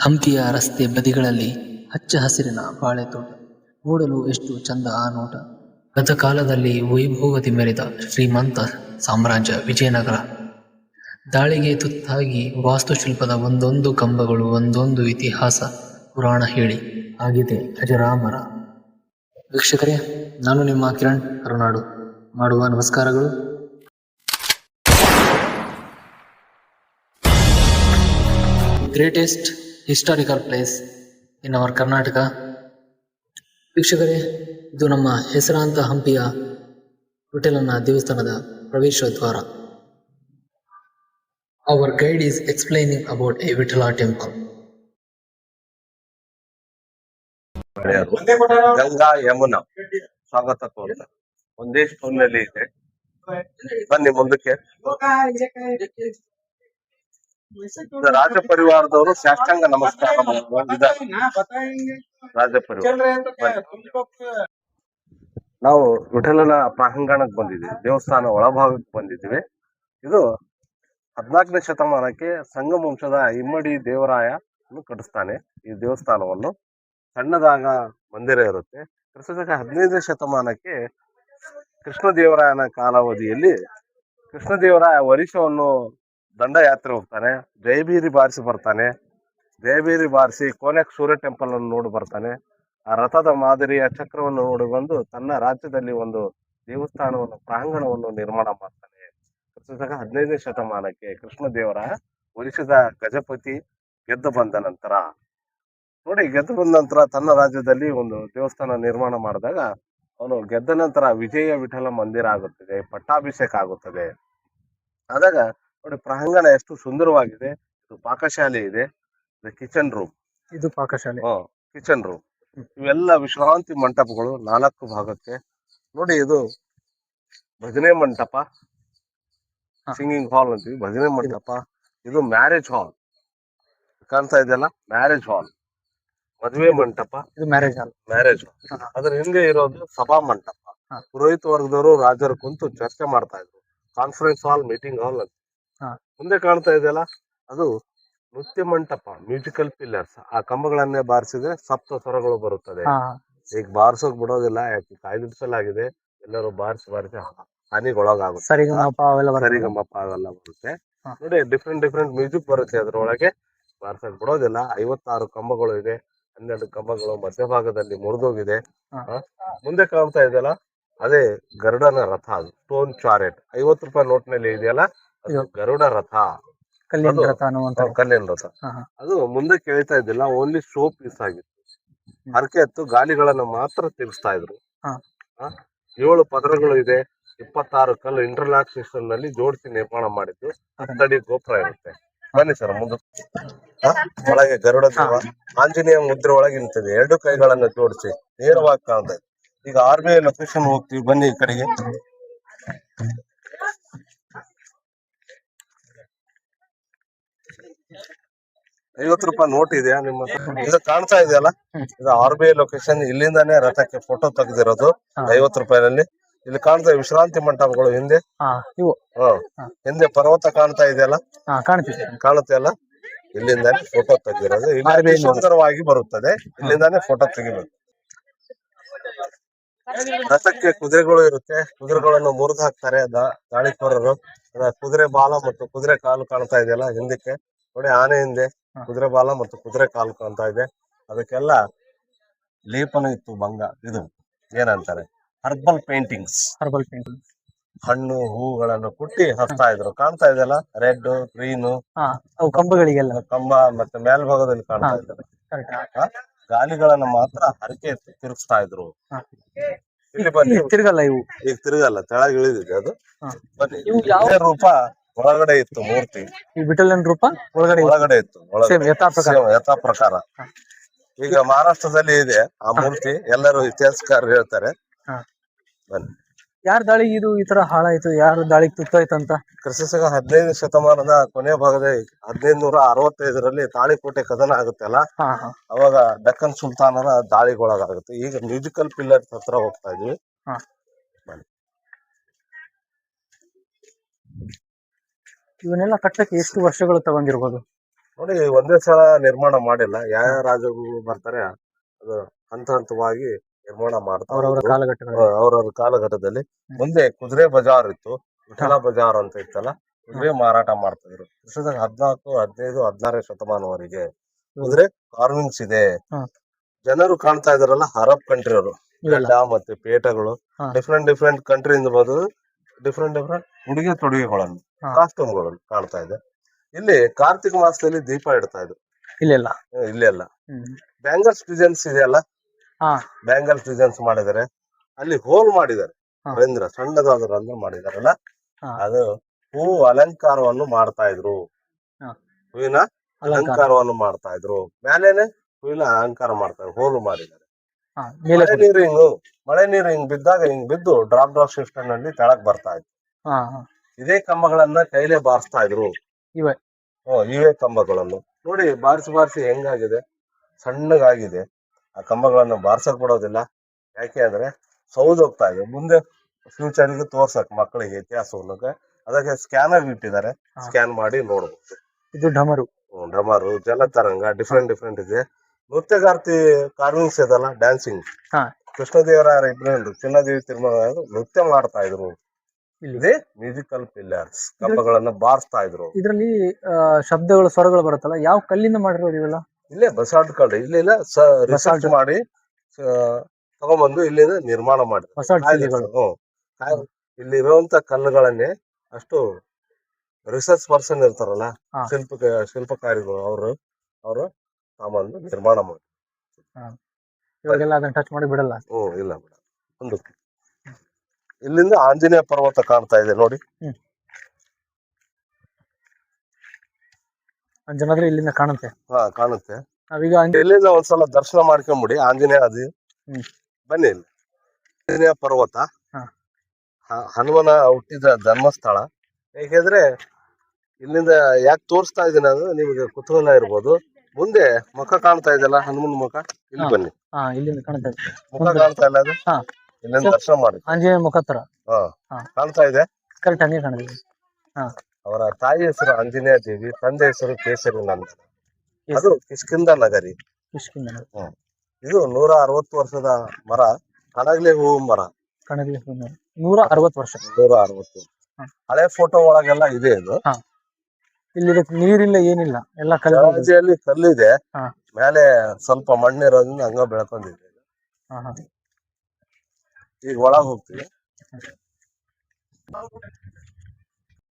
ಹಂಪಿಯ ರಸ್ತೆ ಬದಿಗಳಲ್ಲಿ ಹಚ್ಚ ಹಸಿರಿನ ಬಾಳೆತೋಟ, ನೋಡಲು ಎಷ್ಟು ಚಂದ ಆ ನೋಟ. ಗತಕಾಲದಲ್ಲಿ ವೈಭೋಗದಿ ಮೆರೆದ ಶ್ರೀಮಂತ ಸಾಮ್ರಾಜ್ಯ ವಿಜಯನಗರ ದಾಳಿಗೆ ತುತ್ತಾಗಿ ವಾಸ್ತುಶಿಲ್ಪದ ಒಂದೊಂದು ಕಂಬಗಳು ಒಂದೊಂದು ಇತಿಹಾಸ ಪುರಾಣ ಹೇಳಿ ಆಗಿದೆ ಅಜರಾಮರ. ವೀಕ್ಷಕರೇ, ನಾನು ನಿಮ್ಮ ಕಿರಣ್ ಕರುನಾಡು ಮಾಡುವ ನಮಸ್ಕಾರಗಳು. Greatest historical place in our Karnataka. ವೀಕ್ಷಕರೇ, ಇದು ನಮ್ಮ ಹೆಸರಾಂತ ಹಂಪಿಯ ವಿಠಲನ ದೇವಸ್ಥಾನದ ಪ್ರವೇಶ ದ್ವಾರ. Our guide is explaining about a Vittala temple. Ganga Yamuna ಸ್ವಾಗತ ಕೋರ್ತ ಒಂದೇ ಸ್ಟೋನ್ನಲ್ಲಿ ಇದೆ. ಬನ್ನಿ ಮುಂದಕ್ಕೆ. ರಾಜ ಪರಿವಾರದವರು ಸಾಷ್ಟಾಂಗ ನಮಸ್ಕಾರ ರಾಜ ಪರಿವಾರ. ನಾವು ವಿಠಲನ ಪ್ರಾಂಗಣಕ್ಕೆ ಬಂದಿದ್ದೀವಿ, ದೇವಸ್ಥಾನ ಒಳಭಾಗಕ್ಕೆ ಬಂದಿದ್ದೀವಿ. ಇದು 14ನೇ ಶತಮಾನಕ್ಕೆ ಸಂಗಮ ವಂಶದ ಇಮ್ಮಡಿ ದೇವರಾಯ ಕಟ್ಟಿಸ್ತಾನೆ ಈ ದೇವಸ್ಥಾನವನ್ನು. ಸಣ್ಣದಾಗ ಮಂದಿರ ಇರುತ್ತೆ. ಕ್ರಿಸ್ತಶಕ 15ನೇ ಶತಮಾನಕ್ಕೆ ಕೃಷ್ಣದೇವರಾಯನ ಕಾಲಾವಧಿಯಲ್ಲಿ ಕೃಷ್ಣದೇವರಾಯ ವರಿಷವನ್ನು ದಂಡಯಾತ್ರೆ ಹೋಗ್ತಾನೆ. ಜಯಭೀರಿ ಬಾರಿಸಿ ಬರ್ತಾನೆ. ಜಯಭೀರಿ ಬಾರಿಸಿ ಕೋನೆಕ್ ಸೂರ್ಯ ಟೆಂಪಲ್ ಅನ್ನು ನೋಡಿ ಬರ್ತಾನೆ. ಆ ರಥದ ಮಾದರಿಯ ಚಕ್ರವನ್ನು ನೋಡಿ ಬಂದು ತನ್ನ ರಾಜ್ಯದಲ್ಲಿ ಒಂದು ದೇವಸ್ಥಾನವನ್ನು ಪ್ರಾಂಗಣವನ್ನು ನಿರ್ಮಾಣ ಮಾಡ್ತಾನೆ. ಕ್ರಿಸ್ತಶಕ 15ನೇ ಶತಮಾನಕ್ಕೆ ಕೃಷ್ಣದೇವರಾಯ ವರಿಷದ ಗಜಪತಿ ಗೆದ್ದು ಬಂದ ನಂತರ ಗೆದ್ದು ಬಂದ ನಂತರ ತನ್ನ ರಾಜ್ಯದಲ್ಲಿ ಒಂದು ದೇವಸ್ಥಾನ ನಿರ್ಮಾಣ ಮಾಡಿದಾಗ ಅವನು ಗೆದ್ದ ನಂತರ ವಿಜಯ ವಿಠಲ ಮಂದಿರ ಆಗುತ್ತದೆ, ಪಟ್ಟಾಭಿಷೇಕ ಆಗುತ್ತದೆ. ಆದಾಗ ನೋಡಿ ಪ್ರಾಂಗಣ ಎಷ್ಟು ಸುಂದರವಾಗಿದೆ. ಇದು ಪಾಕಶಾಲೆ ಇದೆ, ಇದು ಕಿಚನ್ ರೂಮ್. ಇದು ಪಾಕಶಾಲೆ, ಕಿಚನ್ ರೂಮ್. ಇವೆಲ್ಲ ವಿಶ್ರಾಂತಿ ಮಂಟಪಗಳು 4 ಭಾಗಕ್ಕೆ. ನೋಡಿ, ಇದು ಭಜನೆ ಮಂಟಪ, ಸಿಂಗಿಂಗ್ ಹಾಲ್ ಅಂತೀವಿ, ಭಜನೆ ಮಂಟಪ. ಇದು ಮ್ಯಾರೇಜ್ ಹಾಲ್ ಕಾಣ್ತಾ ಇದೆಯಲ್ಲ, ಮ್ಯಾರೇಜ್ ಹಾಲ್. ಮದುವೆ ಮಂಟಪ, ಇದು ಮ್ಯಾರೇಜ್ ಹಾಲ್. ಮ್ಯಾರೇಜ್ ಹಾಲ್. ಅದ್ರ ಹಿಂದೆ ಇರೋದು ಸಭಾ ಮಂಟಪ. ಪುರೋಹಿತ ವರ್ಗದವರು ರಾಜರು ಕುಂತು ಚರ್ಚೆ ಮಾಡ್ತಾ ಇದ್ರು. ಕಾನ್ಫರೆನ್ಸ್ ಹಾಲ್, ಮೀಟಿಂಗ್ ಹಾಲ್ ಅಂತ. ಮುಂದೆ ಕಾಣ್ತಾ ಇದೆಯಲ್ಲ, ಅದು ನೃತ್ಯ ಮಂಟಪ, ಮ್ಯೂಸಿಕಲ್ ಪಿಲ್ಲರ್ಸ್. ಆ ಕಂಬಗಳನ್ನೇ ಬಾರಿಸಿದ್ರೆ ಸಪ್ತ ಸ್ವರಗಳು ಬರುತ್ತದೆ. ಈಗ ಬಾರಿಸೋಕ್ ಬಿಡೋದಿಲ್ಲ, ಯಾಕೆ ಕಾಯ್ದಿರಿಸಲಾಗಿದೆ. ಎಲ್ಲರೂ ಬಾರಿಸಿ ಹಾನಿಗೊಳಗಾಗುತ್ತೆ. ಸರಿಗಮಪ ಅವೆಲ್ಲ ಬರುತ್ತೆ. ನೋಡಿ, ಡಿಫ್ರೆಂಟ್ ಮ್ಯೂಸಿಕ್ ಬರುತ್ತೆ ಅದ್ರೊಳಗೆ. ಬಾರ್ಸಕ್ ಬಿಡೋದಿಲ್ಲ. 56 ಕಂಬಗಳು ಇದೆ. 12 ಕಂಬಗಳು ಮಧ್ಯಭಾಗದಲ್ಲಿ ಮುರಿದೋಗಿದೆ. ಮುಂದೆ ಕಾಣ್ತಾ ಇದೆಯಲ್ಲ, ಅದೇ ಗರುಡನ ರಥ. ಅದು ಸ್ಟೋನ್ ಚಾರೆಟ್. 50 ರೂಪಾಯಿ ನೋಟ್ ನಲ್ಲಿ ಇದೆಯಲ್ಲ, ಅದು ಗರುಡ ರಥ, ಕಲ್ಲಿನ ರಥ. ಅದು ಮುಂದೆ ಕೇಳ್ತಾ ಇದ್ದಿಲ್ಲ, ಓನ್ಲಿ ಶೋ ಪೀಸ್ ಆಗಿತ್ತು. ಹರಕೆ ಎತ್ತು ಗಾಲಿಗಳನ್ನ ಮಾತ್ರ ತಿರ್ಗಿಸ್ತಾ ಇದ್ರು. 7 ಪದರಗಳು ಇದೆ. 26 ಕಲ್ಲು ಇಂಟರ್ಲಾಕ್ ಸಿಸ್ಟಮ್ ನಲ್ಲಿ ಜೋಡಿಸಿ ನಿರ್ಮಾಣ ಮಾಡಿದ್ದು. 10 ಅಡಿ ಗೋಪುರ ಇರುತ್ತೆ. ಬನ್ನಿ ಸರ್ ಮುಂದೆ. ಒಳಗೆ ಗರುಡ ದೇವ ಆಂಜನೇಯ ಮುದ್ರೆ ಒಳಗೆ ನಿಂತಿದೆ. 2 ಕೈಗಳನ್ನ ಜೋಡಿಸಿ ನೇರವಾಗಿ ಕಾಣ್ತಾ ಇದೆ. ಈಗ RBI ಲೊಕೇಶನ್ ಹೋಗ್ತೀವಿ, ಬನ್ನಿ ಈ ಕಡೆಗೆ. ₹50 ನೋಟ್ ಇದೆಯಾ ನಿಮ್ಮ? ಇದು ಕಾಣ್ತಾ ಇದೆಯಲ್ಲ, ಇದು RBI ಲೊಕೇಶನ್. ಇಲ್ಲಿಂದಾನೇ ರಥಕ್ಕೆ ಫೋಟೋ ತೆಗೆದಿರೋದು 50 ರೂಪಾಯಿನಲ್ಲಿ. ಇಲ್ಲಿ ಕಾಣ್ತಾ ವಿಶ್ರಾಂತಿ ಮಂಟಪಗಳು ಹಿಂದೆ. ಹಿಂದೆ ಪರ್ವತ ಕಾಣ್ತಾ ಇದೆಯಲ್ಲ, ಕಾಣುತ್ತೆ ಅಲ್ಲ, ಇಲ್ಲಿಂದಾನೇ ಫೋಟೋ ತೆಗೆದಿರೋದು. ಇಲ್ಲಿ ಸುಂದರವಾಗಿ ಬರುತ್ತದೆ, ಇಲ್ಲಿಂದಾನೇ ಫೋಟೋ ತೆಗಿಬೇಕು. ರಥಕ್ಕೆ ಕುದುರೆಗಳು ಇರುತ್ತೆ. ಕುದುರೆಗಳನ್ನು ಮುರಿದು ಹಾಕ್ತಾರೆ ದಾಳಿಕೋರರು. ಕುದುರೆ ಬಾಲ ಮತ್ತು ಕುದುರೆ ಕಾಲು ಕಾಣ್ತಾ ಇದೆಯಲ್ಲ ಹಿಂದಕ್ಕೆ. ನೋಡಿ, ಆನೆ ಹಿಂದೆ ಕುದುರೆ ಬಾಲ ಮತ್ತು ಕುದುರೆ ಕಾಲು ಕಾಣ್ತಾ ಇದೆ. ಅದಕ್ಕೆಲ್ಲ ಲೇಪನ ಇತ್ತು. ಇದು ಏನಂತಾರೆ, ಹರ್ಬಲ್ ಪೇಂಟಿಂಗ್ಸ್. ಹಣ್ಣು ಹೂಗಳನ್ನು ಕುಟ್ಟಿ ಹಚ್ತಾ ಇದ್ರು. ಕಾಣ್ತಾ ಇದೆಯಲ್ಲ, ರೆಡ್, ಗ್ರೀನ್ ಕಂಬಗಳಿಗೆಲ್ಲ. ಕಂಬ ಮತ್ತೆ ಮೇಲ್ಭಾಗದಲ್ಲಿ ಕಾಣ್ತಾ ಇದ್ದಾರೆ. ಗಾಲಿಗಳನ್ನ ಮಾತ್ರ ಹರಕೆ ತಿರುಗಿಸ್ತಾ ಇದ್ರು. ಇಲ್ಲಿ ಬನ್ನಿ. ತಿರುಗಲ್ಲ ಇವು, ಈಗ ತಿರುಗಲ್ಲ, ತೆಳಗ್ ಇಳಿದಿದೆ ಅದು. ಬನ್ನಿ. ರೂಪ ಒಳಗಡೆ ಇತ್ತು ಮೂರ್ತಿ. ವಿಠಲನ್ ರೂಪ ಒಳಗಡೆ ಇತ್ತು, ಯಥಾ ಪ್ರಕಾರ. ಈಗ ಮಹಾರಾಷ್ಟ್ರದಲ್ಲಿ ಇದೆ ಆ ಮೂರ್ತಿ. ಎಲ್ಲರೂ ಇತಿಹಾಸಕಾರರು ಹೇಳ್ತಾರೆ. ಬನ್ನಿ. ಯಾರ ದಾಳಿ ಇದು ಈ ತರ ಹಾಳಾಯ್ತು? ಯಾರು ದಾಳಿಗೆ ತುತ್ತಾಯ್ತಂತ? ಕ್ರಿಸ್ತಶಕ 15ನೇ ಶತಮಾನದ ಕೊನೆಯ ಭಾಗದ 1565ರಲ್ಲಿ ತಾಳಿಕೋಟೆ ಕದನ ಆಗುತ್ತಲ್ಲ, ಅವಾಗ ಡೆಕ್ಕನ್ ಸುಲ್ತಾನರ ದಾಳಿಗೊಳಗಾಗುತ್ತೆ. ಈಗ ಮ್ಯೂಸಿಕಲ್ ಪಿಲ್ಲರ್ಸ್ ಹತ್ರ ಹೋಗ್ತಾ ಇದೀವಿ. ಇವನ್ನೆಲ್ಲ ಕಟ್ಟಕ್ಕೆ ಎಷ್ಟು ವರ್ಷಗಳು ತಗೊಂಡಿರ್ಬೋದು? ನೋಡಿ ಒಂದೇ ಸಲ ನಿರ್ಮಾಣ ಮಾಡಿಲ್ಲ, ಯಾವ ರಾಜಗಳು ಬರ್ತಾರೆ ಅದು ಹಂತ ಹಂತವಾಗಿ ನಿರ್ಮಾಣ ಮಾಡ್ತಾ ಅವರವರ ಹೋದ್ರು. ಕಾಲಘಟ್ಟಗಳು. ಅವ್ರವ್ರ ಕಾಲಘಟ್ಟದಲ್ಲಿ ಮುಂದೆ ಕುದುರೆ ಬಜಾರ್ ಇತ್ತು, ವಿಠಲ ಬಜಾರ್ ಅಂತ ಇತ್ತಲ್ಲ, ಕುದುರೆ ಮಾರಾಟ ಮಾಡ್ತಾ ಇದ್ರು. ಕ್ರಿಸ್ತದ 14, 15, 16ನೇ ಶತಮಾನವರೆಗೆ ಕುದುರೆ ಕಾರ್ವಿಂಗ್ಸ್ ಇದೆ. ಜನರು ಕಾಣ್ತಾ ಇದಾರಲ್ಲ, ಅರಬ್ ಕಂಟ್ರಿ ಅವರು, ಗಡ್ಡ ಮತ್ತೆ ಪೇಟಗಳು, ಡಿಫ್ರೆಂಟ್ ಕಂಟ್ರಿಯಿಂದ ಬಂದು ಡಿಫ್ರೆಂಟ್ ಉಡುಗೆ ತೊಡುಗೆಗಳನ್ನು, ಕಾಸ್ಟ್ಯೂಮ್ಗಳನ್ನು ಕಾಣ್ತಾ ಇದೆ. ಇಲ್ಲಿ ಕಾರ್ತಿಕ ಮಾಸದಲ್ಲಿ ದೀಪ ಇಡ್ತಾ ಇದ್ರು ಇಲ್ಲೆಲ್ಲ. ಬ್ಯಾಂಗಲ್ಸ್ ಡಿಸೈನ್ಸ್ ಇದೆಯಲ್ಲ, ಬ್ಯಾಂಗಲ್ಸ್ ಡಿಸೈನ್ಸ್ ಮಾಡಿದ್ದಾರೆ. ಅಲ್ಲಿ ಹೋಲ್ ಮಾಡಿದ್ದಾರೆ, ರಂಧ್ರ, ಸಣ್ಣದಾದ ರಂಧ್ರ ಮಾಡಿದಾರಲ್ಲ, ಅದು ಹೂ ಅಲಂಕಾರವನ್ನು ಮಾಡ್ತಾ ಇದ್ರು. ಹೂವಿನ ಅಲಂಕಾರವನ್ನು ಮಾಡ್ತಾ ಇದ್ರು. ಮೇಲೇನೆ ಹೂವಿನ ಅಲಂಕಾರ ಮಾಡ್ತಾ ಇದ್ರು, ಹೋಲು ಮಾಡಿದ್ದಾರೆ. ಮಳೆ ನೀರು ಹಿಂಗ್ ಬಿದ್ದಾಗ ಹಿಂಗ್ ಬಿದ್ದು ಡ್ರಾಪ್ ಸಿಸ್ಟಮ್ ನಲ್ಲಿ ತೆಳಕ್ ಬರ್ತಾ ಇತ್ತು. ಇದೇ ಕಂಬಗಳನ್ನ ಕೈಲೇ ಬಾರಿಸ್ತಾ ಇದ್ರು. ಇವೇ ಕಂಬಗಳನ್ನು ನೋಡಿ, ಬಾರಿಸಿ ಹೆಂಗಾಗಿದೆ, ಸಣ್ಣಗಾಗಿದೆ. ಆ ಕಂಬಗಳನ್ನು ಬಾರ್ಸಕ್ ಬಿಡೋದಿಲ್ಲ. ಯಾಕೆ ಅಂದ್ರೆ ಸೌದೋಗ್ತಾ ಇದೆ. ಮುಂದೆ ಫ್ಯೂಚರ್ಗೆ ತೋರ್ಸಕ್ ಮಕ್ಕಳಿಗೆ ಇತಿಹಾಸವನ್ನು, ಅದಕ್ಕೆ ಸ್ಕ್ಯಾನರ್ ಇಟ್ಟಿದ್ದಾರೆ, ಸ್ಕ್ಯಾನ್ ಮಾಡಿ ನೋಡ್ಬೇಕು. ಇದು ಡಮರು, ಜಲತರಂಗ, ಡಿಫ್ರೆಂಟ್ ಇದೆ. ನೃತ್ಯಗಾರ್ತಿ ಕಾರ್ವಿಂಗ್ಸ್ ಇದಲ್ಲ, ಡ್ಯಾನ್ಸಿಂಗ್. ಕೃಷ್ಣದೇವರಾಯರ ಇಬ್ರು ಚಿನ್ನದೇವಿ ತಿರುಮಲ ನೃತ್ಯ ಮಾಡ್ತಾ ಇದ್ರು. ಇದೇ ಮ್ಯೂಸಿಕಲ್ ಪಿಲ್ಲರ್ಸ್, ಕಂಬಗಳನ್ನ ಬಾರಿಸ್ತಾ ಇದ್ರು. ಇದರಲ್ಲಿ ಶಬ್ದಗಳು, ಸ್ವರಗಳು ಬರುತ್ತಲ್ಲ, ಯಾವ ಕಲ್ಲಿಂದ ಮಾಡಿರೋದು ಇವೆಲ್ಲ? ಇಲ್ಲೇ ಬಸಾಲ್ಟ್ ಕಲ್ಲು, ಇಲ್ಲೆಲ್ಲ ರಿಸರ್ಚ್ ಮಾಡಿ ತಗೊಂಡ್ಬಂದು ಇಲ್ಲಿಂದ ನಿರ್ಮಾಣ ಮಾಡಿದ್ರು. ಇಲ್ಲಿರುವಂತ ಕಲ್ಲುಗಳನ್ನೇ ಅಷ್ಟು ರಿಸರ್ಚ್ ಪರ್ಸನ್ ಇರ್ತಾರಲ್ಲ, ಶಿಲ್ಪಕಾರಿಗಳು, ಅವರು ತಗೊಂಡ್ಬಂದು ನಿರ್ಮಾಣ ಮಾಡಿ. ಇವಾಗೆಲ್ಲ ಅದನ್ನ ಟಚ್ ಮಾಡಿ ಬಿಡಲ್ಲ. ಇಲ್ಲ ಬಿಡ. ಒಂದು ಇಲ್ಲಿಂದ ಆಂಜನೇಯ ಪರ್ವತ ಕಾಣ್ತಾ ಇದೆ ನೋಡಿ. ಅಂಜನಾದ್ರಿ ಇಲ್ಲಿಂದ ಕಾಣುತ್ತೆ. ಕಾಣುತ್ತೆ. ನಾವೀಗ ಇಲ್ಲಿಂದ ಒಂದ್ಸಲ ದರ್ಶನ ಮಾಡ್ಕೊಂಡ್ಬಿಡಿ ಆಂಜನೇಯ. ಅದು ಬನ್ನಿ, ಇಲ್ಲಿ ಆಂಜನೇಯ ಪರ್ವತ ಹನುಮನ ಹುಟ್ಟಿದ ಧರ್ಮಸ್ಥಳ. ಯಾಕೆಂದ್ರೆ ಇಲ್ಲಿಂದ ಯಾಕೆ ತೋರಿಸ್ತಾ ಇದ್ದೀನಿ ಅಂದ್ರೆ ನಿಮಗೆ ಕುತೂಹಲ ಇರ್ಬೋದು. ಮುಂದೆ ಮುಖ ಕಾಣ್ತಾ ಇದೆಯಲ್ಲ, ಹನುಮನ್ ಮುಖ, ಇಲ್ಲಿ ಬನ್ನಿ. ಇಲ್ಲಿಂದ ಕಾಣ್ತಾ ಇದೆ ಮುಖ ಕಾಣ್ತಾ ಇಲ್ಲ, ಅದು ಇಲ್ಲಿಂದ ದರ್ಶನ ಮಾಡಿ. ಆಂಜನೇಯ ಮುಖ ತರ ಕಾಣ್ತಾ ಇದೆ. ಕರೆಕ್ಟ್ ಹಂಗೆ ಕಾಣಿದೆ. ಅವರ ತಾಯಿ ಹೆಸರು ಆಂಜನೇಯ ದೇವಿ, ತಂದೆ ಹೆಸರು ಕೇಸರಿ ನಂದನ. ಅದು ಕಿಷ್ಕಿಂಧ ನಗರಿ. ಇದು 160 ವರ್ಷದ ಮರ, ಕಣಗಿಲೆ ಹೂವು ಮರ. 160 ವರ್ಷ. 160. ಹಳೆ ಫೋಟೋ ಒಳಗೆಲ್ಲ ಇದೆ ಇದು. ಇಲ್ಲಿ ನೀರಿಲ್ಲ, ಏನಿಲ್ಲ, ಎಲ್ಲ ಕಲ್ಲಿದೆ. ಕಲ್ಲಿದೆ, ಮೇಲೆ ಸ್ವಲ್ಪ ಮಣ್ಣಿರೋದ್ರಿಂದ ಹಂಗ ಬೆಳ್ಕೊಂಡಿದೆ. ಈಗ ಒಳಗ್ ಹೋಗ್ತೀವಿ.